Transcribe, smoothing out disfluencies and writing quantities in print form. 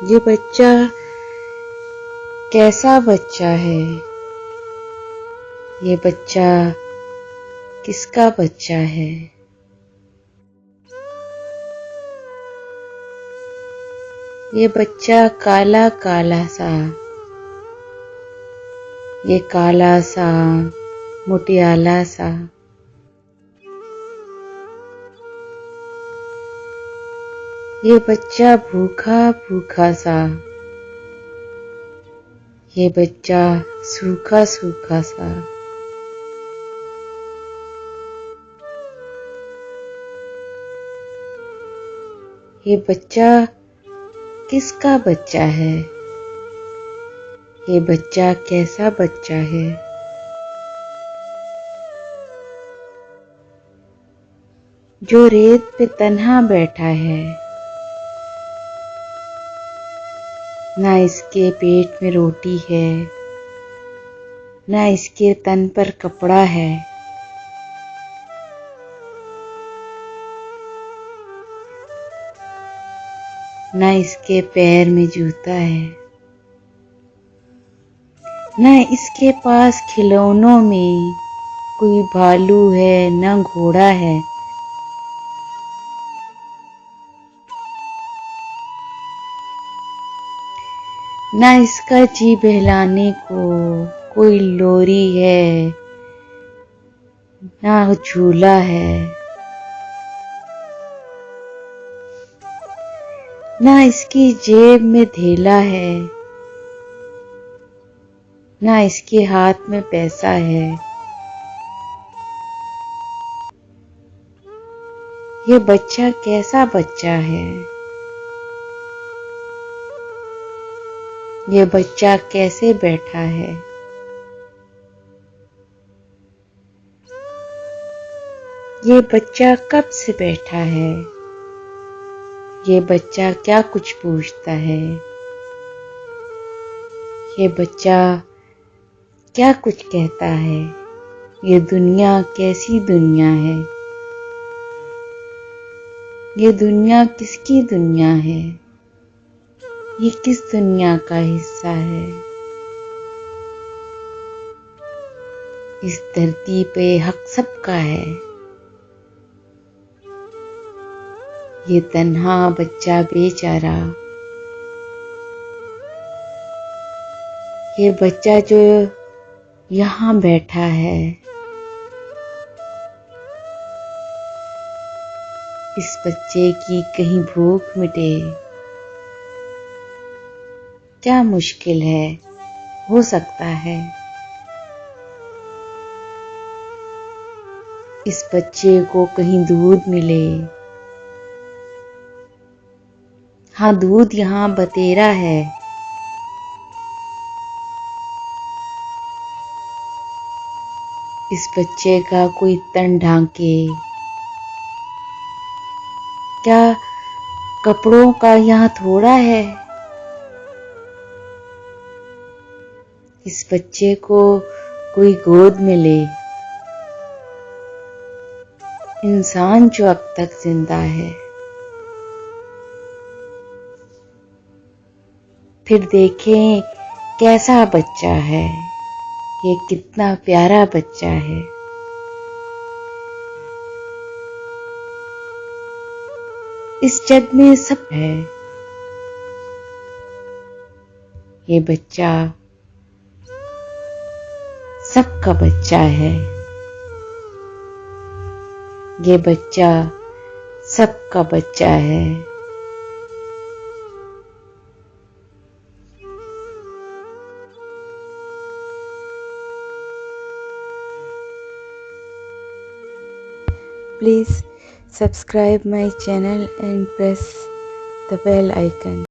ये बच्चा कैसा बच्चा है? ये बच्चा किसका बच्चा है? ये बच्चा काला काला सा, ये काला सा मुटियाला सा। ये बच्चा भूखा भूखा सा, ये बच्चा सूखा सूखा सा। ये बच्चा किसका बच्चा है? ये बच्चा कैसा बच्चा है? जो रेत पे तन्हा बैठा है, ना इसके पेट में रोटी है, ना इसके तन पर कपड़ा है। ना इसके पैर में जूता है, ना इसके पास खिलौनों में कोई भालू है, ना घोड़ा है। ना इसका जी बहलाने को कोई लोरी है, ना झूला है। ना इसकी जेब में धेला है, ना इसके हाथ में पैसा है। ये बच्चा कैसा बच्चा है? ये बच्चा कैसे बैठा है? ये बच्चा कब से बैठा है? ये बच्चा क्या कुछ पूछता है? ये बच्चा क्या कुछ कहता है? ये दुनिया कैसी दुनिया है? ये दुनिया किसकी दुनिया है? ये किस दुनिया का हिस्सा है? इस धरती पे हक सबका है। ये तन्हा बच्चा बेचारा, ये बच्चा जो यहाँ बैठा है, इस बच्चे की कहीं भूख मिटे, क्या मुश्किल है? हो सकता है इस बच्चे को कहीं दूध मिले। हाँ, दूध यहाँ बतेरा है। इस बच्चे का कोई तन ढांके, क्या कपड़ों का यहाँ थोड़ा है? इस बच्चे को कोई गोद में ले, इंसान जो अब तक जिंदा है। फिर देखें कैसा बच्चा है, ये कितना प्यारा बच्चा है। इस जग में सब है। ये बच्चा सबका बच्चा है। ये बच्चा सबका बच्चा है। Please subscribe my channel and press the bell icon.